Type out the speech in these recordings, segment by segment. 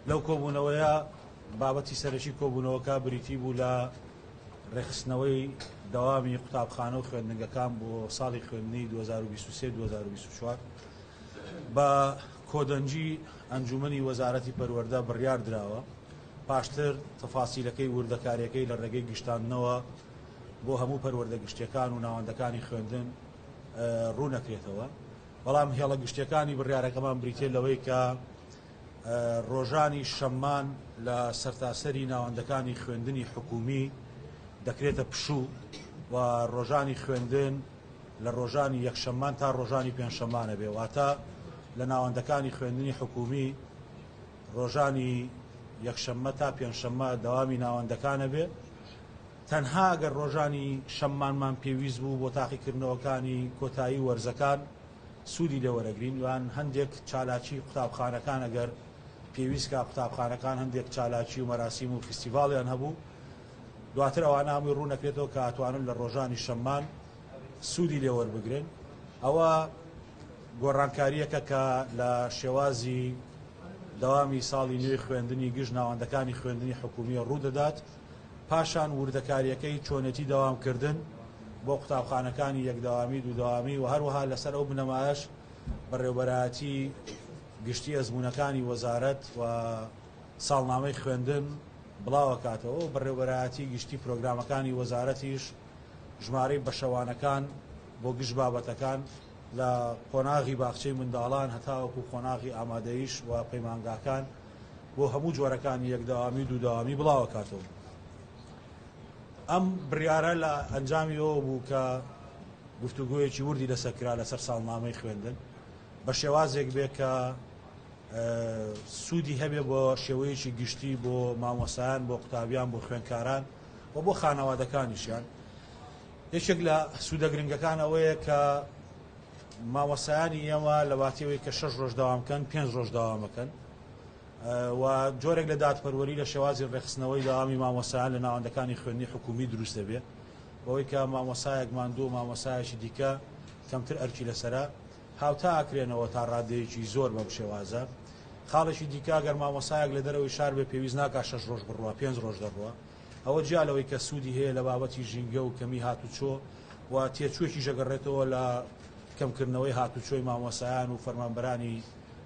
لەو کۆبوونەوەیە بابەتی سەرەکی کۆبوونەوەکە بریتی بوو لە ڕێخستنەوەی دەوامی قوتابخانە و خوێندنگەکان بۆ ساڵی خوێندنی 2023-2024 بە کۆدەنجی ئەنجومەنی وەزارەتی پەروەردە بڕیار درراوە پاشتر تەفاسیلەکەی وردەکاریەکەی لە ڕێگەی گشتاندنەوە بۆ هەموو پەروەردە گشتیەکان و ناوەندەکانی خوێندن ڕوو نەکرێتەوە. بەڵام هێڵە گشتیەکانی بڕیارەکەمان بریتێ لەوەی کە ڕۆژانی شەممان لە سەرتاسەری ناوەندەکانی خوێندنی حکومی دەکرێتە پشوو و ڕۆژانی خوێندن لە ڕۆژانی یەکشەممان تا ڕۆژانی پێنجشەممانە بێ، واتە لە ناوەندەکانی خوێندنی حکومی ڕۆژانی یەکشەممە تا پێنجشەممە دەوامی ناوەندەکانە بێ. تەنها ئەگەر ڕۆژانی شەممانمان پێویست بوو بۆ تاقیکردنەوەکانی کۆتایی وەرزەکان سوودی لێوەرەگرین، یان هەندێک چالاکی قوتابخانەکان ئەگەر پێویستکە قوتابخانەکان هەندێک چالاکی و مەراسیم و فستیڤاڵیان هەبوو دواتر ئەوانە هەمووی ڕوو نەکرێتەوە کە ئەتوانن لە ڕۆژانی شەممان سوودی لێوەربگرن. ئەوە گۆڕانکاریەکە کە لە شێوازی دەوامی ساڵی نوێی خوێندنی گشت ناوەندەکانی خوێندنی حکومی ڕوو دەدات. پاشان وردەکاریەکەی چۆنێتی داوامکردن بۆ قوتابخانەکانی یەکداوامی دووداوامی و هەروەها لەسەر ئەو بنەمایش بەڕێوەبەرایەتی گشتی ئەزمونونەکانی وەزارەت و ساڵنامەی خوێندن بڵاوەکاتەوە و بەڕێوەبەرایەتی گشتی پرۆگرامەکانی وەزارەتیش ژمارەی بەشەوانەکان بۆ گشت بابەتەکان لە قۆناغی باخچەی منداڵان هەتاوەکو قۆناغی ئامادەیش و پەیمانگاکان بۆ هەموو جۆرەکانی یەکداوامی دووداوامی بڵاوەکاتەوە. ئەم بڕیارە لە ئەنجامیەوە بوو کە گفتوگویەکی وردی لەسەرکرا لەسەر ساڵنامەی خوێندن بە شێوازێک بێ کە سوودی هەبێ بۆ شێوەیەکی گشتی بۆ مامۆسایان بۆ قوتابیان بۆ خوێندکاران و بۆ خانەوادەکانیشیان. یەکێک لە سوودە گرنگەکان ئەوەیە کە مامۆسایانی ئێمە لە واتیەوەی کە 6 ڕۆژ داوامکەن 5 ڕۆژ داوامەکەن و جۆرێک لە دادپەروەری لە شێوازی ڕێخستنەوەی داوامی مامۆسایان لە ناوەندەکانی خوێندنی حکومی دروست دەبێ بەوەی کە مامۆسایەک ماندوو مامۆسایەکی دیکە کەمتر ئەرکی لەسەرە هاوتا ئاکرێنەوە تا ڕادەیەکی زۆر بەم شێوازە. خاڵێکی دیکە گەر مامۆسایەک لە دەرەوەی شار بێ پێویست ناکا 6 ڕۆژ بڕوە 5 ڕۆژ دەڕوە. ئەوە جیالەوەی کە سوودی هەیە لە بابەتی ژینگە و کەمی هاتوچۆ و تێچووێکی ژەگەڕێتەوە لە کەمکردنەوەی هاتوچۆی مامۆسایان و فەرمانبەرانی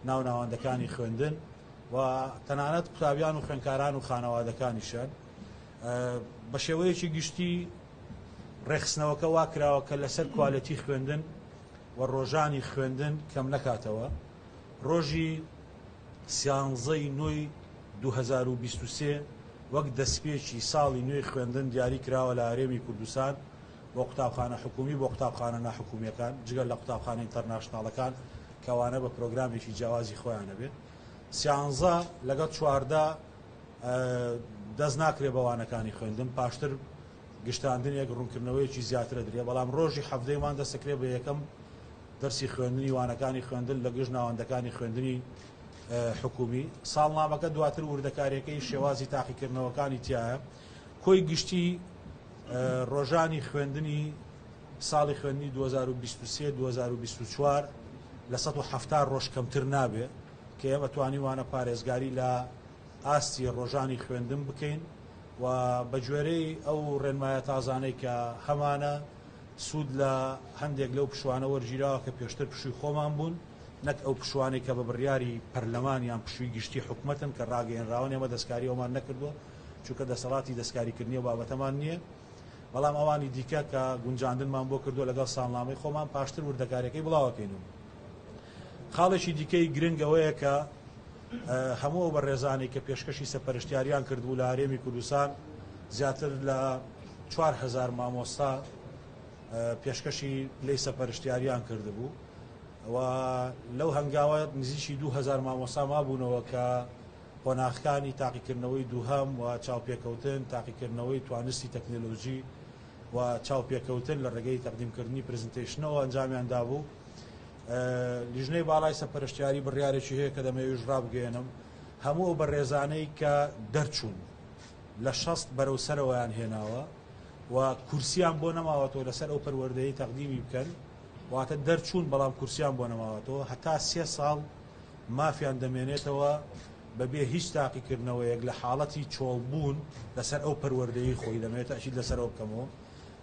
ناوناوەندەکانی خوێندن و تەنانەت قوتابیان و خوێندکاران و خانەوادەکانیشان. بە شێوەیەکی گشتی ڕێخستنەوەکە وا کراوە کە لەسەر کوالەتی خوێندن و ڕۆژانی خوێندن کەم نەکاتەوە. ڕۆژی 13 نوێی 2023 وەک دەستپێکی ساڵی نوێی خوێندن دیاری کراوە لە هەرێمی کوردستان بۆ قوتابخانە حکومی بۆ قوتابخانە ناحکومیەکان جگەل لە قوتابخانە ئینتەرناشناڵەکان کەوانە بە پرۆگرامێکی جیاوازی خۆیانە بێت. 13 لەگەڵ 14 دەست ناکرێ بەوانەکانی خوێندن پاشتر گشتاندنێک ڕوونکردنەوەیکی زیاترە درێ، بەڵام ڕۆژی هەفتەیەمان دەستەکرێ بە یەکەم دەرسی خوێندنی وانەکانی خوێندن لە گشت ناوەندەکانی خوێندنی حکومی. ساڵنامەکە دواتر وردەکاریەکەی شێوازی تاقیکردنەوەکانی تایە کۆی گشتی ڕۆژانی خوێندنی ساڵی خوێندنی 2023-2024 لە 170 ڕۆژ کەمتر نابێ کە ئێمە توانی وانە پارێزگاری لە ئاستی ڕۆژانی خوێندن بکەین و بە گوێرەی ئەو ڕێنمایە تازانەی کە هەمانە سوود لە هەندێک لەو پشوانە وەرگیراوە کە پێشتر پشووی خۆمان بوون نەک ئەو پشوانەی کە بە بڕیاری پەرلەمانیان پشووی گشتی حکومەتن کە ڕاگەیەنراون ئێمە دەستکاری ئەومان نەکردووە چونکە دەسەڵاتی دەستکاریکردنی و بابەتەمان نییە، بەڵام ئەوانی دیکە کە گونجاندنمان بۆ کردووە لەگەڵ ساڵنامەی خۆمان پاشتر وردەکاریەکەی بڵاوەکەینەوە. خاڵێکی دیکەی گرنگەوەیە کە هەموو بە ڕێزانی کە پێشکەشی سەپەرشتیاریان کردبوو لە هەرێمی کوردستان زیاتر لە 4000 مامۆستا پێشکەشی پلەی سەپەرشتیاریان کردبوو و لەو هەنگاوە نزیکی 2000 مامۆستا مابوونەوە کە قۆناغەکانی تاقیکردنەوەی دووهەم و چاوپێکەوتن تاقیکردنەوەی توانستی تەکنۆلۆژی و چاوپێکەوتن لە ڕێگەی تەقدیمکردنی پرزنتێشنەوە ئەنجامیان دابوو. لیژنەی باڵای سەپەرشتیاری بڕیارێکی هەیە کە دەمەوێت ڕابگەێنم هەموو بە ڕێزانەی کە دەرچوون لە 60 بەرەو سەرەوەیان هێناوە و کورسیان بۆ نەماوەتەوە لەسەر ئەو پەروەردەیی تەقدیمی بکەن واتە دەرچوون بەڵام کورسیان بۆ نەماوەتەوە هەتا 3 ساڵ مافیان دەمێنێتەوە بەبێ هیچ تاقیکردنەوەیەک لە حاڵەتی چۆڵبوون لەسەر ئەو پەروەردەیی خۆی دەمێت تاکید لەسەرەوە بکەمەوە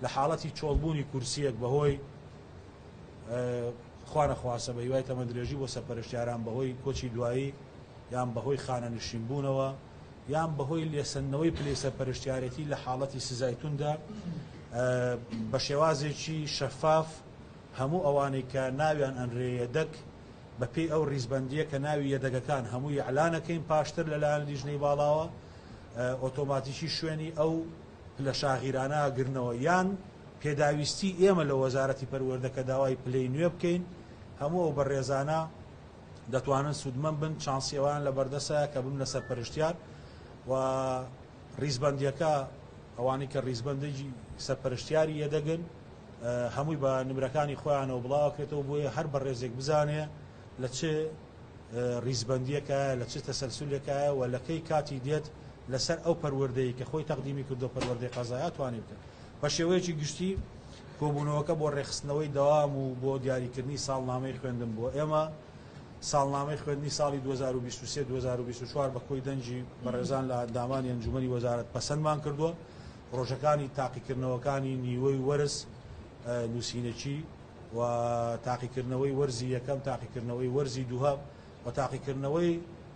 لە حاڵەتی چۆڵبوونی کورسیەک بەهۆی خوا نەخواسە بە هیوای تەمەندرێژی بۆ سەرپەرشتیاران بەهۆی کۆچی دوایی یان بەهۆی خانە نشینبوونەوە یان بەهۆی لێسەندنەوەی پلەی سەرپەرشتیارەتی لە حاڵەتی سزایتوندا بە شێوازێکی شەفاف هەموو ئەوانەی کە ناویان ئەنرێ یەدەک بە پێی ئەو ڕیزبەندیە کە ناوی یەدەگەکان هەمووی ئەعلانەکەین پاشتر لەلایەن لیژنەی باڵاوە ئۆتۆماتیکی شوێنی ئەو پلە شاغیرانە گرنەوە یان پێداویستی ئێمە لە وەزارەتی پەروەردەکە داوای پلەی نوێ بکەین هەموو ئەو بەڕێزانە دەتوانن سوودمەند بن چانسیێوان لە بەردەسە کە بم لە سەرپەرشتیار و ڕیزبەندیەکە ئەوانی کە ڕیزبەندێکی سەرپەرشتیاری یەدەگن هەمووی بە نمرەکانی خۆیانەوە بڵاوکرێتەوە بۆیە هەر بە ڕێزێک بزانێ لە چه ڕیزبەندیەکە لە چه تەسەلسولێکایە و لەکەی کاتی دێت لەسەر ئەو پەروەردەی کە خۆی تەقدیمی کردو پەروەردەی قەزایە توانێت بکەن بە شێوەیەکی گشتی کۆبوونەوەکە بۆ ڕێخستنەوەی دەوام و بۆ دیاریکردنی ساڵنامەی خوێندن بۆ ئێمە ساڵنامەی خوێندنی ساڵی 2023-2024 بە کۆی دەنجی بەڕێزان لە ئەندامانی ئەنجومەنی وەزارەت پەسەندمان کردووە ڕۆژەکانی تاقیکردنەوەکانی نیوەی وەرز نووسینەکی و تاقیکردنەوەی وەرزی یەکەم تاقیکردنەوەی وەرزی دووهەم و تاقیکردنەوەی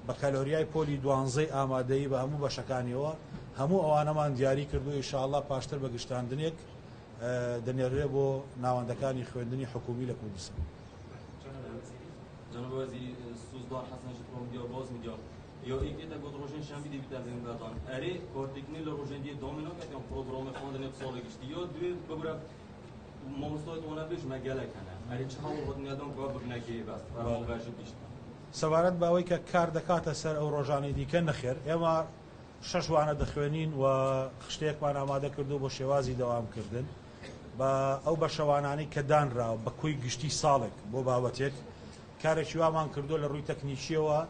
بە کەلۆریای پۆلی دوانزەی ئامادەیی بە هەموو بەشەکانیەوە هەموو ئەوانەمان دیاری کردو ئینشاءالله پاشتر بە گشتاندنێک دەنێڕێ بۆ ناوەندەکانی خوێندنی حکومی لە کوردستان. جناب وزیر سوزدار حسن شکرم دیا باز میگه یا اینکه تا گذر روشن شنبه دیوید از این دادن اره کارتکنی لروجندی دومینو که اون پروگرام خواندن سال گشتی یا دوی ببره مامۆستای تۆ نەبێژ مەگەلەکەنە ئەری چ هەوڵ نیادەم کۆ ببنەکەی بەست ڕۆژی بیشتر سەبارەت باوەی کە کار دەکاتە سەر ئەو ڕۆژانەی دیکە نەخێر ئێمە 6 وانە دەخوێنین و شتێکمان ئامادە کردو بۆ شێوازی دەوامکردن بە ئەو بەشەوانانەی کە دانراوە بە کۆی گشتی ساڵێک بۆ بابەتێک کارێکی وامان کردو لە ڕووی تەکنیکیەوە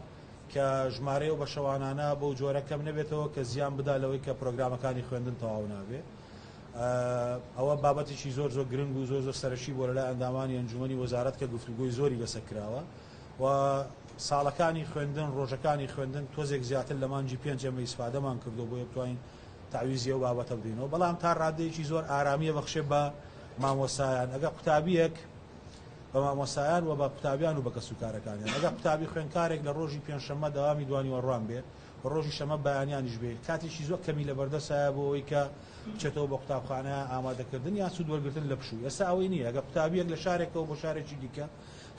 کە ژمارەی و بەشەوانانە بۆ جۆرە کەم نەبێتەوە کە زیان بدا لەوەی کە پرۆگرامەکانی خوێندن تەواو نابێت ئەوە بابەتێکی زۆر زۆر گرنگ و زۆر زۆر سەرەکی بۆ لەلای ئەندامانی ئەنجومەنی وەزارەت کە گفتوگۆی زۆری لەسەر کراوە و ساڵەکانی خوێندن ڕۆژەکانی خوێندن تۆزێک زیاتر لە مانجی 5 ئێمە ئیسفادەمان کردو بۆ بتوانین تعویزی ئەو بابەتە بدەینەوە بەڵام تا ڕادەیەکی زۆر ئارامیە بەخشێ بە مامۆسایان ئەگە قوتابیەک بە مامۆسایان و بە قوتابیان و بە کەسوکارەکانیان ئەگە قوتابی خوێندکارێک لە ڕۆژی پێنجشەممە داوامی دوانی وەڕوان بێت بە ڕۆژی شەمە بەیانیانیش بێت کاتێکی زۆر کەمی لە بەردەسایە بۆ ئەوەی کە بچێتەوە بە قوتابخانە ئامادەکردن یان سوود وەرگرتن لە پشوو ئێستا ئەوەی نییە ئەگە قوتابیەک لە شارێکەوە بۆ شارێکی دیکە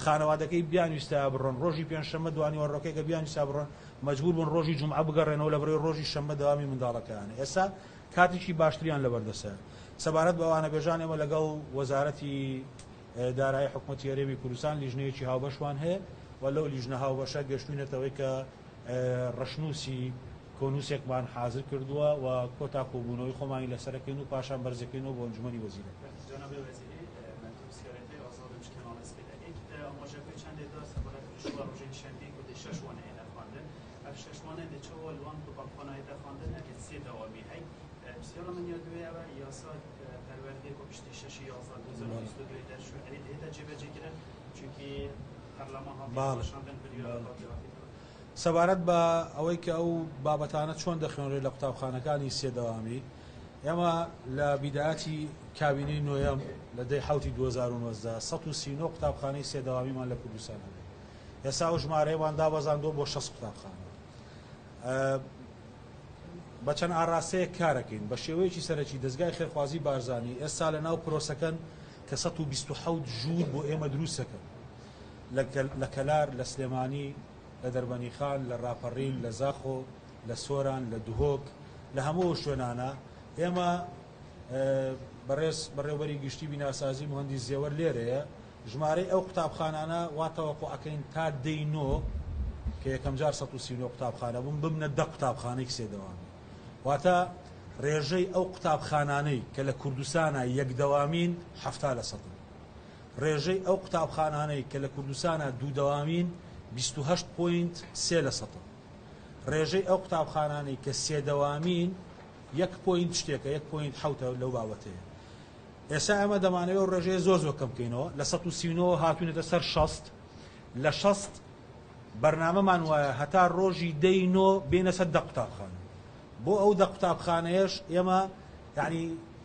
خانەوادەکەی بیانویستە بڕۆن ڕۆژی پێنجشەممە دوانی وەڕۆکێکە بیانویستا بڕۆن مەجبور بوون ڕۆژی جومعە بگەڕێنەوە لە بڕێ ڕۆژی شەممە داوامی منداڵەکانە ئێستا کاتێکی باشتریان لە بەردەسە سەبارەت بە ئەوانە بێژان ئێمە لەگەڵ وەزارەتی دارایی حکوومەتی هەرێمی کوردستان لیژنەیەکی هاوبەشوان هەیە و لەو لیژنە هاوبەشە گەشتوینەتەوەی کە ڕەشنووسی کۆنووسێکمان حاضر کردووە و کۆتا کۆبوونەوەی خۆمانی لەسەرەکەین و پاشان بەرزەکەینەوە بۆ ئەنجومەنی وەزیرە. بسیار من یادوی و یاسا پرونده کو پشتی 6 11 2022 در شو ارید هدا جبهه گیره چونکی پارلمان ها باشاندن سەبارەت بە ئەوەی کە ئەو بابەتانە چۆن دەخوێنرێت لە قوتابخانەکانی سێدەوامی ئێمە لە بیداەتی کابینەی نوێیەم لە دەی حوتی 2019 139 قوتابخانەی سێدەوامیمان لە کوردستان هەبێت ئێستا ئەو ژمارەیەوان دابەزاندۆ بۆ 6 قوتابخانە بە چەند ئاڕاستەیە کارەکەین بە شێوەیەکی سەرەکی دەستگای خێرخوازی بارزانانی ئێستا لە ناو پرۆسەکەن کە 127 ژوور بۆ ئێمە دروستەکەن لە کەلار لە سلێمانی لە دەربەنیخان لە ڕاپەڕین لە زاخۆ لە سۆران لە دوهۆک لە هەموو شوێنانە ئێمە بەڕێوەبەری گشتی بیناسازی مهندی زێوەر لێرەیە ژمارەی ئەو قوتابخانانە واتەوەقع ئەەکەین تا دەینۆ کە یەکەم جار 139 قوتابخانە بووم ببنە 10 قوتابخانەی سێدەوامی واتە ڕێژەی ئەو قوتابخانانەی کە لە کوردستانە یەکدەوامین 70% ڕێژەی ئەو قوتابخانانەی کە لە کوردستانە دوودەوامین 28.3%. ڕێژەی ئەو قوتابخانانەی کە سێدەوامین 1 شتێکە 1.7 لەو بابەتەیە. ئێستا ئەمە دەمانەوە ڕێژەیە زۆر کەم بکەینەوە لە 139 هاتوونێتە سەر 60 لە 60 بەرنامەمان وایە هەتا ڕۆژی دەینۆ بێنە سەر دە قوتابخانە بۆ ئەو دە قوتابخانەیەش ئێمە یعنی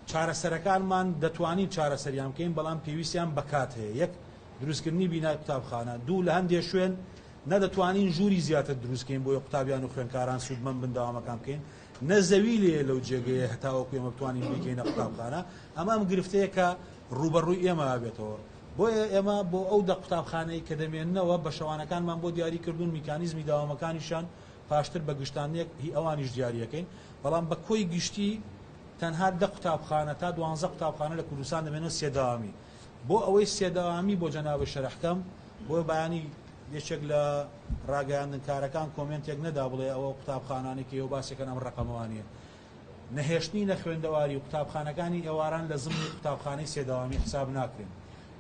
چارەسەرەکانمان دەتوانین چارەسەریان بکەین بەڵام پێویستیان بەکات هەیە یەک دروستکردنی بینای قوتابخانە دوو لە هەندێک شوێن نەدەتوانین ژووری زیاتر دروستکەین بۆ قوتابیان و خوێندکاران سوودمەند بنداوامەکان بکەین نەزەوی لێ لەو جێگەیە هەتاوەکو ئێمە بتوانین بگەینە قوتابخانە ئەمە ئەم گرفتەیە کە ڕوبەڕووی ئێمە بێتەوە بۆیە ئێمە بۆ ئەو دە قوتابخانەی کە دەمێننەوە بە شەوانەکانمان بۆ دیاری کردوون میکانیزمی داوامەکانیشان پاشتر بە گشتانێک هی ئەوانیش دیاریەکەین بەڵام بە کۆی گشتی تەنها دە قوتابخانە تا 12 قوتابخانە لە کوردستان دەمێنەوە سێداوامی بۆ ئەوەی سێداوامی بۆ جەنابە شەرحکەم بۆ بەیانی یەکێک لە ڕاگەیاندنکارەکان کۆمنتێک نەدا بڵێ ئەوە قوتابخانانی کە ئێوە باسێکەکەن ئەم ڕقەمەوانیە نەهێشتنی نە خوێندەواری و قوتابخانەکانی ئێواران لە زمانی قوتابخانەی سێداوامی حساب ناکرێن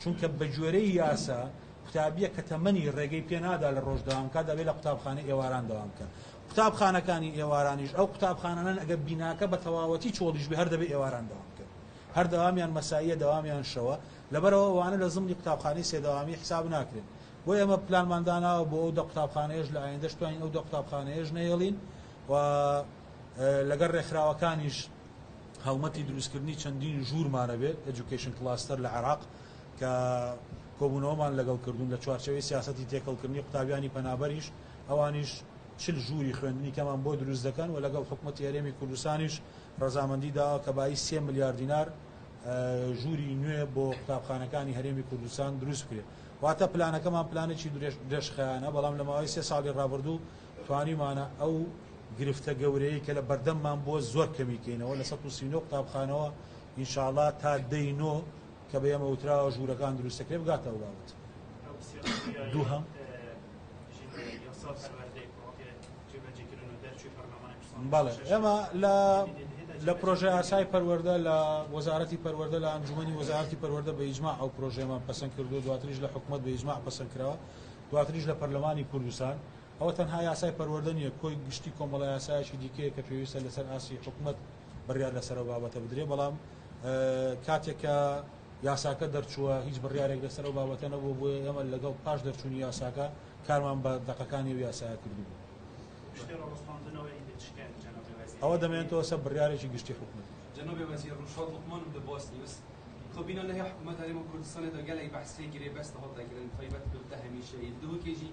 چونکە بە گوێرەی یاسا قوتابیە کە تەمەنی ڕێگەی پێ نادا لە ڕۆژداوامکە دەبێت لە قوتابخانەی ئێواران دەوام بکەن قوتابخانەکانی ئێوارانیش ئەو قوتابخانانن ئەگە بیناکە بە تەواوەتی چۆڵیش بێ هەر دەبێت ئێواران دەوام بکەن هەر دەوامیان مەساییە دەوامیان شەوە لەبەرەوە ئەوانە لە زمانی قوتابخانەی سێداوامی حساب ناکرێن بۆ ئێمە پلانمانداناوە بۆ ئەو دە قوتابخانەیەش لە ئایندە توانین ئەو دە قوتابخانەیەش نەهێڵین و لەگەڵ ڕێکخراوەکانیش هەڵمەتی دروستکردنی چەندین ژوورمانە بێت ئەجوکیشن کلاستەر لە عێراق کە کۆبوونەوەمان لەگەڵ کردوون لە چوارچەوەی سیاسەتی تێکەڵکردنی قوتابیانی پەنابەریش ئەوانیش چل ژووری خوێندنی کەمان بۆ دروست دەکەن و لەگەڵ حکوومەتی هەرێمی کوردستانیش ڕەزامەندی داوە کە بای 3 ملیار دینار ژووری نوێ بۆ قوتابخانەکانی هەرێمی کوردستان دروست بکرێت واتە پلانەکەمان پلانێکی درێژخایانە بەڵام لە ماوەی 3 ساڵی ڕابردوو توانیمانە ئەو گرفتە گەورەیە کە لە بەردەممان بۆ زۆر کەمیکەینەوە لە 139 قوتابخانەوە ئینشاءڵڵا تا دەینۆ کە بە ئێمە وتراوە ژوورەکان دروستەکرێت بگاتەوە بابەت دووهەم بەڵێ ئێمە لە پرۆژه ئاسای پەروەردە لە وەزارەتی پەروەردە لە ئەنجومەنی وەزارەتی پەروەردە بە ئیجماع ئەو پرۆژەمان پەسەند کردو دواتریش لە حکوومەت بە ئیجماع پەسەند کراوە دواتریش لە پەرلەمانی کوردستان ئەوە تەنها یاسای پەروەردە نیە کۆی گشتی کۆمەڵە یاسایەکی دیکەیە کە پێویستە لەسەر ئاسی حکوومەت بڕیار لەسەر بابەتە بدرێ بەڵام کاتێکە یاساکە دەرچووە هیچ بڕیارێک لەسەر بابەتە نەبوو بۆ ئێمە لەگەڵ پاش دەرچوونی یاساکە کارمان بە دەقەکانی و یاسایە کردو ئەوە دەمێنێتەوە سەر بڕیارێکی گشتی حکوومەت جناب وزیر ڕۆژهەڵ لوقمانم دەباستی وست خۆبینە لە هەیە حکوومەت هەرێمی کوردستانی دەگەڵی بەحسەی گرێ بەستە هەڵداگرن تایبەت بە هەمیشەیی دووکێژی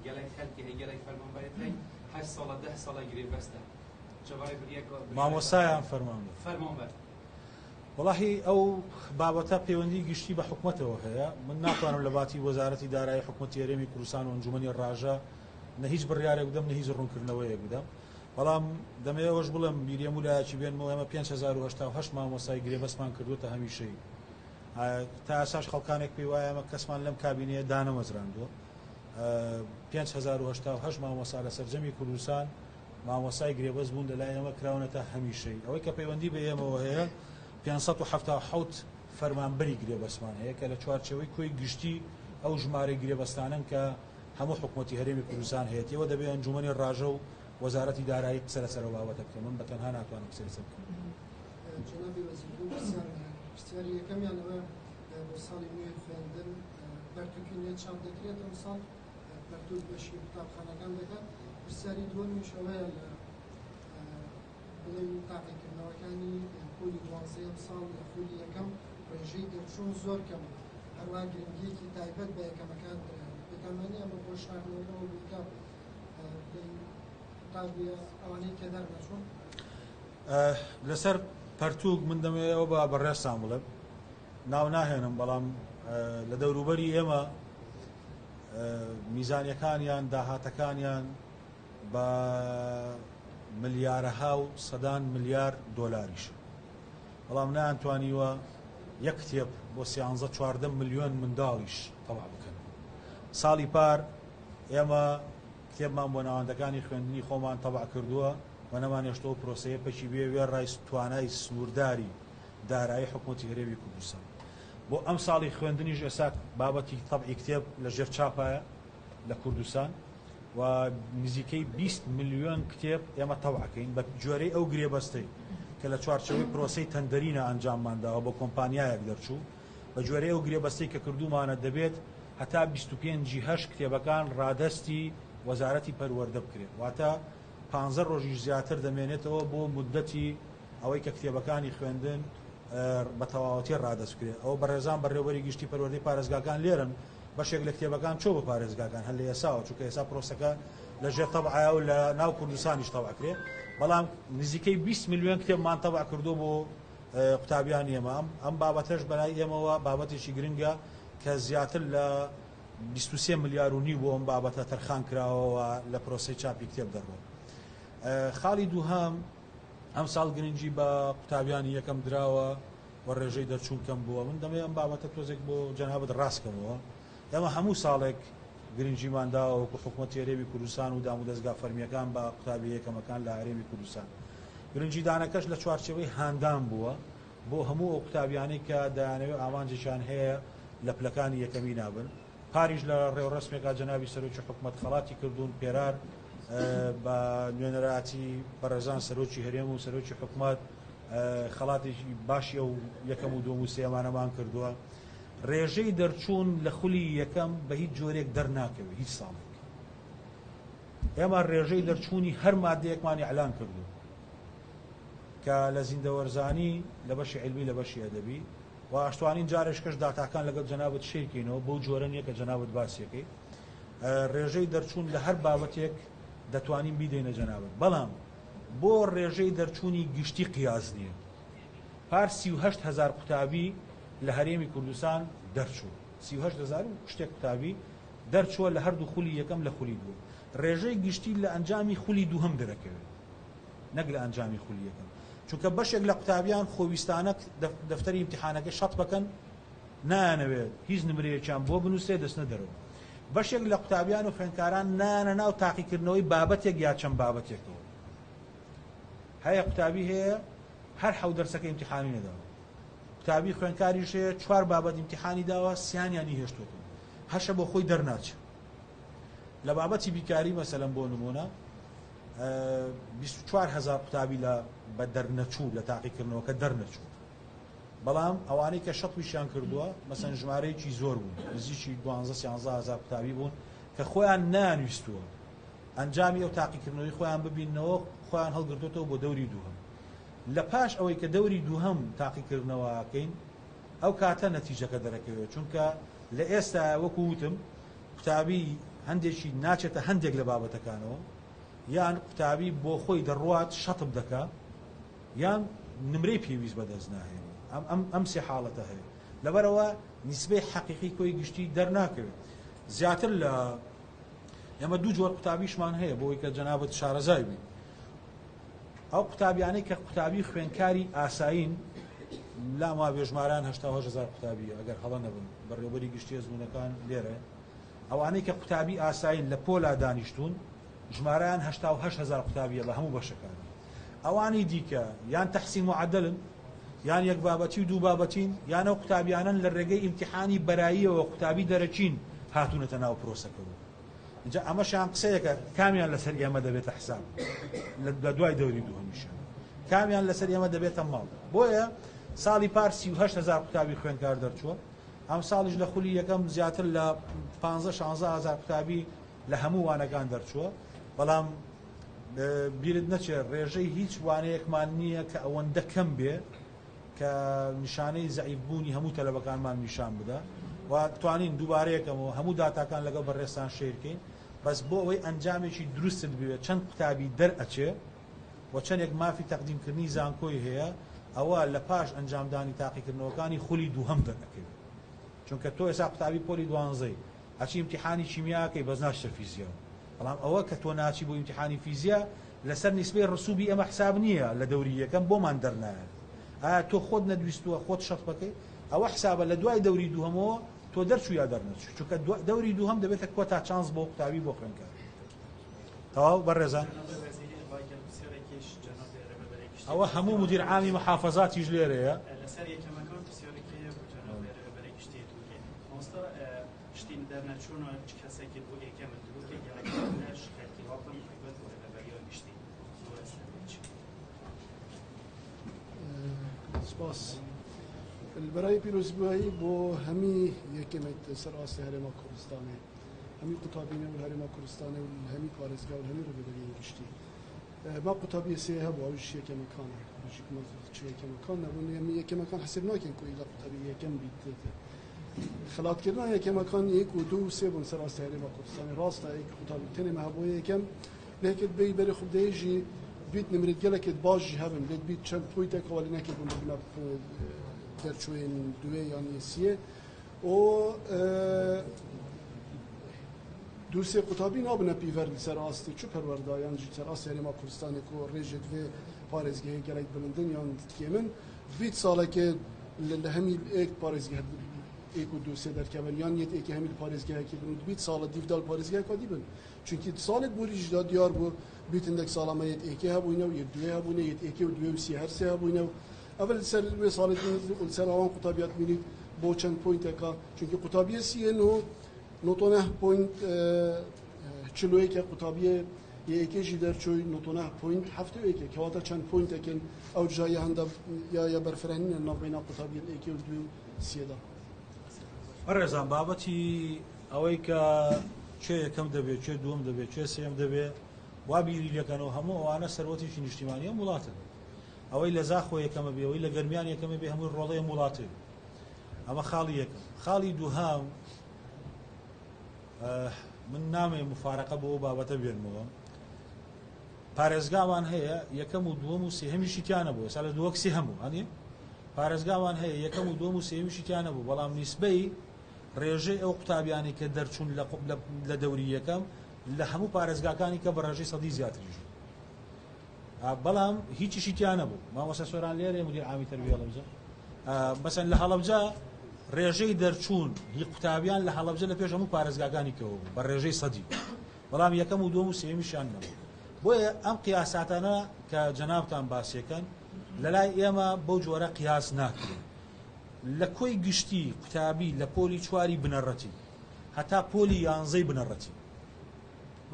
گەلێک خەلکی هەیە گەلێک فەرمانبەرێتی 8 ساڵە 10 ساڵە گرێ بەستە جەواری بریەک مامۆستایان فەرمانبەر وڵاهی ئەو بابەتە پەیوەندی گشتی بە حکوومەتەوە هەیە من ناتوانم لە باتی وەزارەتی دارایی حکوومەتی هەرێمی کوردستان و ئەنجومەنی ڕاژە نە هیچ بڕیارێک بدەم نە هیچ ڕوونکردنەوەیەک بدەم بەڵام دەمەوێتەوەش بڵێم بیرێم ولایەکی بێنمەوە ئێمە 5088 مامۆستای گرێبەستمان کردوتە هەمیشەیی تا ئاساش خەڵکانێک پێی وایە ئەمە کەسمان لەم کابینەیە دانەمەزراندووە 5088 مامۆستا لە سەرجەمی کوردستان مامۆستای گرێبەست بوون لەلای ئێمە کراونەتە هەمیشەیی ئەوەی کە پەیوەندی بە ئێمەوە هەیە 577 فەرمانبەری گرێبەستمان هەیە کە لە چوارچەوەی کۆی گشتی ئەو ژمارەی گرێبەستانن کە هەموو حکوومەتی هەرێمی کوردستان هەیەتەوە دەبێت ئەنجومەنی ڕاژە و وەزارەتی دارایی قسە لەسەر بابەتە بکەم من بەتەنها ناتوانم قسە لەسەر بکەم. جنابی وەزیر پرسیاری یەکەمیان ئەوە بۆ ساڵی نوێ خوێندن پەرتووکردنێ چاپ دەکرێت ئەم ساڵ پەرتووک بەشی قوتابخانەکان دەکات پرسیاری دووەمیش ئەوەیە لە بڵێ تاقیکردنەوەکانی پۆلی 12 ئەم ساڵ لە خۆلی یەکەم ڕێژەی دەرچوون زۆر کەم هەروە گرنگیەکی تایبەت بە یەکەمەکان بتەمەنی ئەمە بۆ شاردنەوەی بکە ئەوانەی کە دەرنەچوون لەسەر پەرتووک من دەمەوێتەوە بە بەڕێستان بڵێم ناو ناهێنم بەڵام لە دەوروبەری ئێمە میزانیەکانیان داهاتەکانیان بە ملیارەها و سەدان ملیار دۆلاریش بەڵام نەیانتوانیوە یەک کتێب بۆ 13-14 ملیۆن منداڵیش تەواو بکەن ساڵی پار ئێمە کتێبمان بۆ ناوەندەکانی خوێندنی خۆمان تەواو کردووە و نەمانێشتەوە پرۆسەیە پەچی بێ ڕای توانای سنوورداری دارایی حکوومەتی هەرێمی کوردستان بۆ ئەم ساڵی خوێندنیش ئێستا بابەتی تەبعی کتێب لە ژێر چاپایە لە کوردستان و نزیکەی 20 ملیۆن کتێب ئێمە تەواوکەین بە جۆرەی ئەو گرێبەستەی کە لە چوارچەوەی پرۆسەی تەندەرینە ئەنجاممانداوە بۆ کۆمپانیایەک دەرچوو بە جۆرەی ئەو گرێبەستەی کە کردومانە دەبێت هەتا 25 کتێبەکان ڕادەستی وەزارەتی پەروەردە بکرێت واتە 15 ڕۆژی زیاتر دەمێنێتەوە بۆ مدەتی ئەوەی کە کتێبەکانی خوێندن بە تەواوەتی ڕادەستکرێت ئەوە بەڕێزان بەڕێوەری گشتی پەروەردەی پارێزگاکان لێرن بەشێک لە کتێبەکان چۆ بە پارێزگاکان هەر لە ئێساوە چونکە ئێستا پرۆسەکە لەژێر تەبعایە و لە ناو کوردستانیش تەبعکرێت بەڵام نزیکەی 20 میلیۆن کتێبمان تەبع کردو بۆ قوتابیان ئێمە ئەم بابەتەش بەلای ئێمەوە بابەتێکی گرنگە کە زیاتر لە 23 ملیار و نیو بۆ ئەم بابەتە تەرخان کراوەوە لە پرۆسی چاپی کتێب دەڕۆ. خاڵی دووهەم ئەم ساڵ گرنگی بە قوتابیانی یەکەم دراوە و ڕێژەی دەرچوون کەم بووە من دەمێ ئەم بابەتە تۆزێک بۆ جەنابەت ڕاستکەمەوە ئێمە هەموو ساڵێک گرنگیمان داوە وەکو حکوومەتی هەرێمی کوردستان و دام و دەستگا فەرمیەکان بە قوتابی یەکەمەکان لە هەرێمی کوردستان گرنگی دانەکەش لە چوارچێوەی هاندان بووە بۆ هەموو ئەو قوتابیانەی کە دەیانەوێت ئامانجیشان هەیە لە پلەکانی یەکەمی نابن پاریش لە ڕێوەڕسمێکا جەنابی سەرۆکی حکوومەت خەڵاتی کردوون پێرار بە نوێنەراتی بەڕێزان سەرۆکی هەرێم و سەرۆکی حکوومەت خەڵاتێکی باشی و یەکەم و دووەم و سێمانەمان کردووە ڕێژەی دەرچوون لە خولی یەکەم بە هیچ جۆرێک دەرناکەوێت هیچ ساڵێک ئێمە ڕێژەی دەرچوونی هەر مادەیەکمانی ئەعلان کردو کە لە زیندەوەرزانی لە بەشی علمی لە بەشی ئەدەبی و ئاشتوانین جارێشکەش داتاکان لەگەڵ جەنابەت شێکینەوە بۆ جۆرە نییە کە جەنابەت باسیەکەی ڕێژەی دەرچوون لە هەر بابەتێک دەتوانین بیدەینە جەنابەت بەڵام بۆ ڕێژەی دەرچوونی گشتی قیاس نییە پار 38,000 قوتابی لە هەرێمی کوردستان دەرچوو 38,000 شتێک قوتابی دەرچووە لە هەردوو خولی یەکەم لە خولی دووە ڕێژەی گشتی لە ئەنجامی خولی دووهەم دەرەکەوێت نەک لە ئەنجامی خولی یەکەم چونکە بەشێک لە قوتابیان خۆویستانە دەفتەری ئیمتیحانەکە شەط بکەن نانەوێت هیچ نمرەیەکیان بۆ بنووسێ دەستنە دەرەوە بەشێک لە قوتابیان و خوێندکاران نانە ناو تاقیکردنەوەی بابەتێک یا چەند بابەتێکەوە هەیە قوتابی هەیە هەر حەو دەرسەکە ئیمتیحانی نەداوە قوتابی خوێندکاریش هەیە 4 بابەت ئیمتیحانی داوە سیانیانی هێشتوتن هەشە بۆ خۆی دەرناچێت لە بابەتی بیکاری مەسەلەن بۆ نمونە 24,000 قوتابی لە بە دەرنەچوو لە تاقیکردنەوەکە دەرنەچوو بەڵام ئەوانەی کە شەڵویشیان کردووە مەسەن ژمارەیەکی زۆر بوون نزیکی 12-13,000 قوتابی بوون کە خۆیان نانویستووە ئەنجامی ئەو تاقیکردنەوەی خۆیان ببینەوە خۆیان هەڵگرتوتەوە بۆ دەوری دووهەم لە پاش ئەوەی کە دەوری دووهەم تاقیکردنەوەکەین ئەو کاتە نەتیجەکە دەرەکەوێت چونکە لە ئێستا وەکو وتم قوتابی هەندێکی ناچێتە هەندێک لە بابەتەکانەوە یان قوتابی بۆ خۆی دەڕوات شەتب دەکا یان نمرەی پێویست بەدەست ناهێنێت ئەم سێ حاڵەتە هەیە لەبەرەوە نیسبەی حەقیقی کۆی گشتی دەرناکەوێت زیاتر لە ئێمە دوو جۆر قوتابیشمان هەیە بۆی کە جەنابەت شارەزای بین ئەو قوتابیانەی کە قوتابی خوێندکاری ئاسایین لا ما بێژماران 8,000 قوتابی ئەگەر هەڵە نەبن بەڕێوەبەری گشتی ئەزمونەکان لێرە ئەوانەی کە قوتابی ئاسایین لە پۆلا دانیشتون ژمارەیان 8,000 قوتابیە لە هەموو بەشەکان ئەوانی دیکە یان تەحسین معدلن یان یەک بابەتی و دوو بابەتین یان ئەو قوتابیانن لە ڕێگەی ئیمتیحانی بەراییەوە قوتابی دەرەچین هاتوونەتە ناو پرۆسەکەەوە اینجا ئەمەشیان قسەیەکە کامیان لەسەر ئێمە دەبێتە حساب لە دوای دەوری دووهەمیشان کامیان لەسەر ئێمە دەبێتە ماڵ بۆیە ساڵی پار 38,000 قوتابی خوێندکار دەرچووە ئەم ساڵیش لە خولی یەکەم زیاتر لە 15-16,000 قوتابی لە هەموو وانەکان دەرچووە بەڵام بیرت نەچێت ڕێژەی هیچ وانەیەکمان نییە کە ئەوەندە کەم بێ کە نیشانەی زەعیفبوونی هەموو تەلەبەکانمان نیشان بدە و توانین دووبارەیەکەمەوە هەموو داتاکان لەگەڵ بەڕێستان شێرکەین بەس بۆ ئەوەی ئەنجامێکی دروستت بوێت چەند قوتابی دەرئەچێ و چەندێک مافی تەقدیمکردنی زانکۆی هەیە ئەوە لە پاش ئەنجامدانی تاقیکردنەوەکانی خولی دووهەم دەرەکەوێت چونکە تۆ ئێستا قوتابی پۆلی دوانزەی ئەچی ئیمتیحانی چیمیاکەی بەس ناچتە فیزیاوە بەڵام ئەوە کە تۆ ناچی بۆ ئیمتیحانی فیزیا لەسەر نیسبەی ڕسوبی ئەمە حساب نییە لە دەوری یەکەم بۆمان دەرنایە ئایا تۆ خۆت نەدویستووە خۆت شەڕ بکەی ئەوە حسابە لە دوای دەوری دووهەمەوە تۆ دەرچوو یا دەرنەچوو چونکە دەوری دووهەم دەبێتە کۆتا چانس بۆ قوتابی بۆ خوێندکار تەواو بەڕێزان ئەوە هەموو مدیر عامی محافەزاتیش لێرەیە لەسەر یەکەمەکە پرسیارێکی هەیە بۆ جەناب بەرەبەری گشتی دووگێ مۆستا شتین دەرنەچوونەوە هیچ کەسێکی بۆ یەکەمە دووگێ گەڕێکەکەش ارتباطم بەیبەت بۆ بەرەبەری گشتی سپاس البرای پیروزبایی بۆ هەمی یەکەمێت سەرڕاستی هەرێما کوردستانی هەمی قوتابینە و هەرێما کوردستانە و هەمی پارێزگا و هەمی ڕێبەرگەی گشتی ما قوتابی سێ هەبوو ئەوش یەکەمەکانە یەکەمەکان نەبوون یەکەمەکان حسێب ناکەین کۆی لە قوتابی یەکەم بیت خلاتکردنا یەکەمەکان یەک و دوو و سێ بوون سەر ڕاستی هەرێما کوردستانی ڕاستە یەک قوتابی تەنێمە هەبوو یەکەم لێکت بێ بەری خوبدەیژی بیت نمرت gelekت باشی هەبن لێت بیت چەند پویتێک ئەوە نەکرد بوون ببنە دەرچوێن دوێ یان یەسیە و دووسێ قوتابی نابنە پیڤەردی سەر ئاستی چ پەروەردایان جی سەر ئاستی هەرێما کوردستانێک و ڕێژێت vê پارێزگەیە gelek bilindin yan dikêmin بیت ساڵێکێ لە هەمی ئێک پارێزگە ئێک و دووسێ دەرکەبن یان یەت ئێکی هەمی پارێزگایەکی بن بیت ساڵە دیڤدال پارێزگایەکە دیبن چونکی ساڵێک بوریژدا دیار بوو بیتندێک ساڵەمە یەت ئێکێ هەبووینە و یەت دوێ هەبوونە یەت ئێکێ و دوێ و سی هەرسێ هەبووینە و ئەول سەر وێ ساڵێک سەر ئەوان قوتابیات بینیت بۆ چەند پوینتێکە چونکی قوتابیە سیێن و نۆتۆنە پوینت چلوەیەکە قوتابیە یەکێژی دەرچووی نۆتۆنە پوینت هەفتە یەکێک کەواتە چەند پوینتێکن ئەو جایە هەندە یا بەرفرانینە ناوبەینا قوتابیە ئێکێ و دوێ و سێدا ڕێزان بابەتی ئەوەی کە چێ یەکەم دەبێت چێ دووەم دەبێت چێ سێم دەبێت وا بیری لەکەنەوە هەموو ئەوانە سەرۆتێکی نیشتیمانیە وڵاتن ئەوەی لە زاخۆ یەکەمە بێ ئەوەی لە گەرمیان یەکەمە بێ هەمووی ڕۆڵەیە وڵاتێ ئەمە خاڵی یەکەم خاڵی دووهام من نامێ مفارەقە بۆ بابەتە بێنمەوە پارێزگامان هەیە یەکەم و دووەم و سێهەمیشی تیانە بوو سا لە دووەک سێ هەموو هەنێ پارێزگامان هەیە یەکەم و دووەم و سێهەمیشی تیانە بوو بەڵام نیسبەی ڕێژەی ئەو قوتابیانی کە دەرچوون لە دەوری یەکەم لە هەموو پارێزگاکانی کە بە ڕێژەی سەدی زیاتریش بەڵام هیچیشی تیانە بوو مامۆستا سۆران لێرە مدیر عامی تەربیە هەڵەبجە مەسەن لە هەڵەبجە ڕێژەی دەرچوون هی قوتابیان لە هەڵەبجە لە پێش هەموو پارێزگاکانی کەوە بوو بە ڕێژەی سەدی بەڵام یەکەم و دووەم و سێهەمیشیان نەبوو بۆیە ئەم قیاساتانە کە جەنابتان باسیەکەن لەلای ئێمە بەو جۆرە قیاس ناکرێت لە کۆی گشتی قوتابی لە پۆلی چواری بنەڕەتی هەتا پۆلی یانزەی بنەڕەتی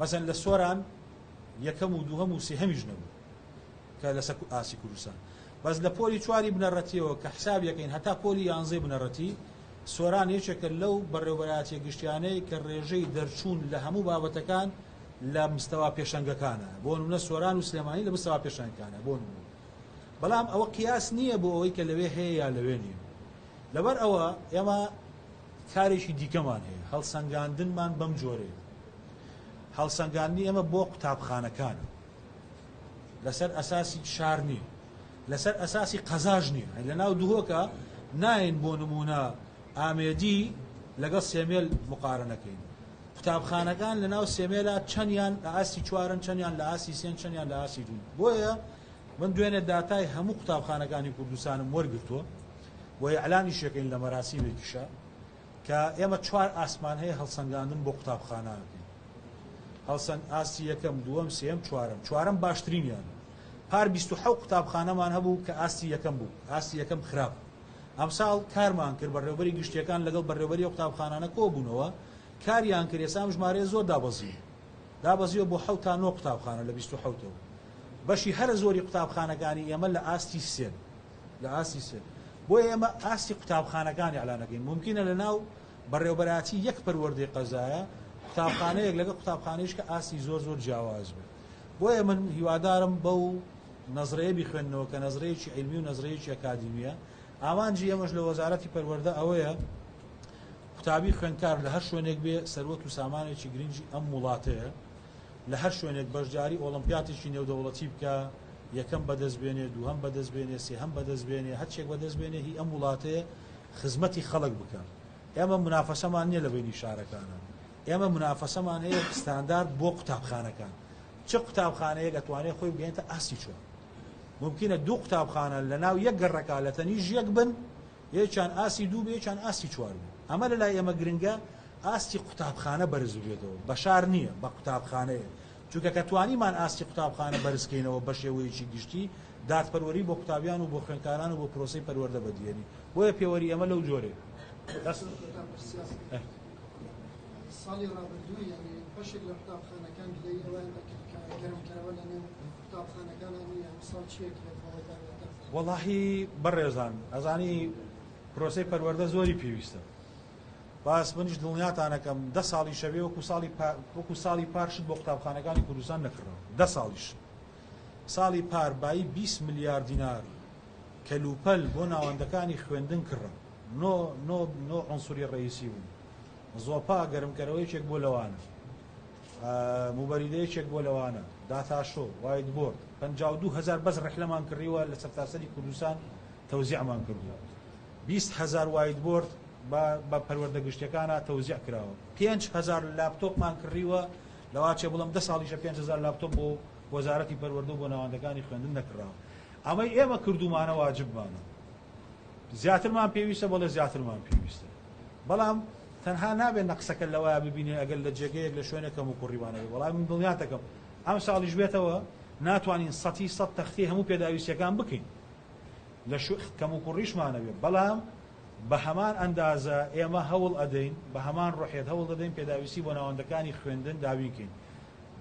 مەسەن لە سۆران یەکەم و دووهەم و سێهەمیش نەبوو کە لەسەر ئاسی کوردستان بەس لە پۆلی چواری بنەڕەتیەوە کە حساب یەکەین هەتا پۆلی یانزەی بنەڕەتی سۆران یەکێکە لەو بەڕێوەبەرایەتیە گشتیانەی کە ڕێژەی دەرچوون لە هەموو بابەتەکان لە مستەوا پێشەنگەکانە بۆ نمونە سۆران و سلێمانی لە مستەوا پێشەنگەکانە بۆ نمونە بەڵام ئەوە قیاس نییە بۆ ئەوەی کە لەوێ هەیە یا لەوێ نییە لەبەر ئەوە ئێمە کارێکی دیکەمان هەیە هەڵسەنگاندنمان بەم جۆرەیە هەڵسەنگاندنی ئێمە بۆ قوتابخانەکانە لەسەر ئەساسی شار نییە لەسەر ئەساسی قەزاژ نییە لە ناو دووهۆکە ناین بۆ نمونە ئامێدی لەگەڵ سێمێل مقارنەکەین قوتابخانەکان لە ناو سێمێلا چەندیان لە ئاسی چوارن چەندیان لە ئاسی سێن چەندیان لە ئاسی دوون بۆیە من دوێنێ داتای هەموو قوتابخانەکانی کوردستانم وەرگرتووە و ئیعلانی شەکەین لە مەراسیمێکیشە کە ئێمە چوار ئاسمان هەیە هەڵسەنگاندن بۆ قوتابخانەکەین هەڵسەنگ ئاسی یەکەم دووەم سێم چوارەم باشترینیان پار 27 قوتابخانەمان هەبوو کە ئاسی یەکەم بوو ئاسی یەکەم خراپ ئەمساڵ کارمان کرد بەڕێوەبەری گشتیەکان لەگەڵ بەڕێوەبەری قوتابخانانە کۆبوونەوە کاریان کرد ئێستا ژمارەیە زۆر دابەزیوە بۆ 7 تا 9 قوتابخانە لە 27ەوە بەشی هەر زۆری قوتابخانەکانی ئێمە لە ئاستی سێن لە ئاسی سێن بۆیە ئێمە ئاسی قوتابخانەکانی ئەعلانەکەین ممکنە لە ناو بەڕێوەبەراتی یەک پەروەردەی قەزایە قوتابخانەیەک لەگەڵ قوتابخانەیەش کە ئاسی زۆر جیاواز بێت بۆیە من هیوادارم بەو نەزرەیە بیخوێننەوە کە نەزرەیەکی عیلمی و نەزرەیەکی ئەکادیمیە ئامانجی ئێمەش لە وەزارەتی پەروەردە ئەوەیە قوتابی خوێندکار لە هەر شوێنێک بێ سەروەت و سامانێکی گرنگی ئەم وڵاتەیە لە هەر شوێنێک بەشداری ئۆلمپیاتێکی نێودەوڵەتی بکە یەکەم بەدەستبێنێ دووهەم بەدەستبێنێ سێهەم بەدەستبێنێ هەرچێک بەدەستبێنێ هی ئەم وڵاتەیە خزمەتی خەڵک بکەن ئێمە منافەسەمان نییە لە بینی شارەکانە ئێمە منافەسەمان هەیە ستاندارد بۆ قوتابخانەکان چه قوتابخانەیەک ئەتوانێت خۆی بگەێنێتە ئاسی چوار ممکنە دوو قوتابخانە لە ناو یەک گەڕەکە لە تەنیژ یەک بن یەکیان ئاسی دوو بێ یەکیان ئاسی چوار بێ ئەمە لەلای ئێمە گرنگە ئاستی قوتابخانە بەرز بێتەوە بە شار نییە بە قوتابخانەیە چونکە کە توانیمان ئاستی قوتابخانە بەرزکەینەوە بە شێوەیەکی گشتی دادپەروەری بۆ قوتابیان و بۆ خوێندکاران و بۆ پرۆسەی پەروەردە بەدیێنی بۆیە پێوەری ئەمە لەو جۆرێ ساڵی ڕابردووی یعنی بەشێک لە قوتابخانەکان گلەی ئەوەیان دەکرد کە گەرمکەرەوە لە نێو قوتابخانەکانانی ساڵ چیەک وەڵاهی بەڕێزان ئەزانی پرۆسەی پەروەردە زۆری پێویستە باس منیش دڵنیاتانەکەم 10 ساڵی شەوێ وەکو ساڵی پارشت بۆ قوتابخانەکانی کوردستان نەکڕەوە 10 ساڵیش ساڵی پار بایی 20 میلیارد دینار کەلوپەل بۆ ناوەندەکانی خوێندن کڕە نۆ عنسوری ڕئیسی بوون زۆپا گەرمکەرەوەیەکێک بۆ لەوانە موبەریدەیەکێک بۆ لەوانە داتاشۆ وایت بۆرد 52,000 بەس ڕحلەمان کڕیوە لە سەرتاسەری کوردستان تەوزیعمان کردووە 20,000 وایت بۆرد بە پەروەردە گشتیەکانە تەوزیع کراوە 5,000 لاپتۆپمان کڕیوە لەواچێ بڵم 10 ساڵیشە 5,000 لاپتۆپ بۆ وەزارەتی پەروەردە بۆ ناوەندەکانی خوێندن نەکراوە ئەمەی ئێمە کردومانە واجبمانە زیاترمان پێویستە بەڵێ زیاترمان پێویستە بەڵام تەنها نابێت نەقسەکە لەوەیە ببینێ ئەگەر لە جێگەیەک لە شوێنەکەم و کوڕیوانەوە وەڵام من دڵنیاتەکەم ئەم ساڵیش بێتەوە ناتوانین 100% تەختی هەموو پێداویستیەکان بکەین لە کەم و کوڕیشمانەوێت بەڵام بە هەمان ئەندازە ئێمە هەوڵ ئەدەین بە هەمان ڕۆحێت هەوڵ دەدەین پێداویستی بۆ ناوەندەکانی خوێندن دابینکەین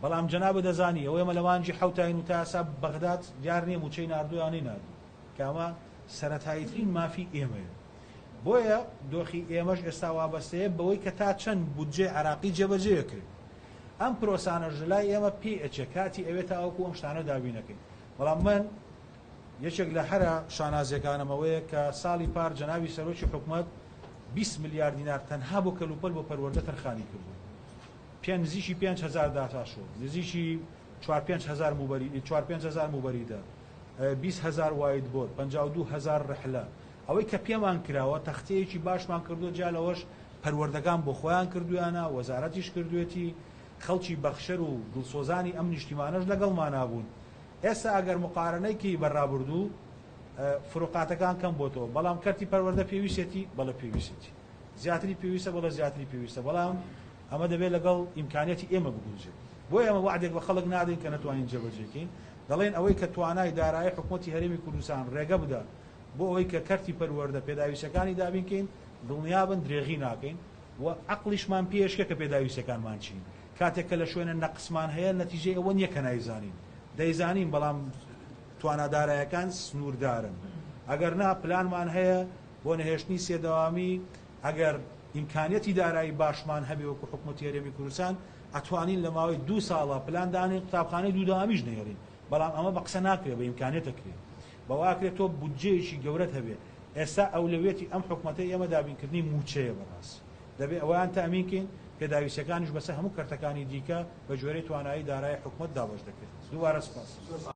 بەڵام جەنابە دەزانی ئەوە ئێمە لە مانجی حەوتین و تا ئێستا بەغداد دیار نییە موچەی ناردویانەی ناردوو کامە سەرەتاییترین مافی ئێمەیە بۆیە دۆخی ئێمەش ئێستا وابەستەیە بەوەی کە تا چەند بودجێ عراقی جێبەجێکرد ئەم پرۆسانەش لای ئێمە پێی ئەچێ کاتی ئەوێت تا ئەوکو ئەم شتانە دابینەکەین بەڵام من یەکێک لە هەرە شانازیەکانمەوەیە کە ساڵی پار جەناوی سەرۆکی حکوومەت 20 میلیارد دینار تەنها بۆ کەلوپەل بۆ پەروەردە تەرخانی کردو نزیکی 5,000 داتاشۆ نزیکی 4-5,000 موبەریدە 20,000 وایت بۆرد 52,000 ڕحلە ئەوەی کە پێمان کراوە تەختەیەکی باشمان کردو جا لەوەش پەروەردەکان بۆ خۆیان کردویانە وەزارەتیش کردوێتی خەڵکی بەخشەر و دڵسۆزانی ئەم نیشتیمانەش لەگەڵمان نابوون ئێستا ئەگەر مقارنەیەکی بەڕابردوو فروقاتەکان کەم بۆتەوە بەڵام کەرتی پەروەردە پێویستێتی بەڵە پێویستێتی زیاتری پێویستە بەڵە زیاتری پێویستە بەڵام ئەمە دەبێت لەگەڵ ئیمکانیەتی ئێمە بگوزێت بۆی ئەمە وعدێک بە خەڵک نادەین کە نەتوانین جێبەجێکەین دەڵێن ئەوەی کە توانای دارایی حکوومەتی هەرێمی کوردستان ڕێگە بدە بۆ ئەوەی کە کەرتی پەروەردە پێداویستەکانی دابینکەین دڵنیابن درێغی ناکەین و عەقڵیشمان پێشکە کە پێداویستەکانمان چین کاتێک کە لە شوێنە نەقسمان هەیە نەتیجەی ئەوە نییە کە نایزانین دەیزانین بەڵام توانادارایەکان سنووردارن ئەگەر نا پلانمان هەیە بۆ نەهێشتنی سێدەوامی ئەگەر ئیمکانیەتی دارایی باشمان هەبێ وەکو حکوومەتی هەرێمی کوردستان ئەتوانین لە ماوەی 2 ساڵە پلاندانین قوتابخانەی دوودەوامیش نێرین بەڵام ئەمە بە قسە ناکرێت بە ئیمکانیەتەکرێت بەواکرێت تۆ بودجەیەکی گەورەت هەبێ ئێستا ئەولەوێتی ئەم حکوومەتەی ئێمە دابینکردنی موچەیە بەڕاست دەبێت ئەویان تامینکەین پێداویستەکانیش بەسەر هەموو کەرتەکانی دیکە بە جۆرەی توانایی دارایی حکوومەت دابەش دەکرێت دووبارە سوپاس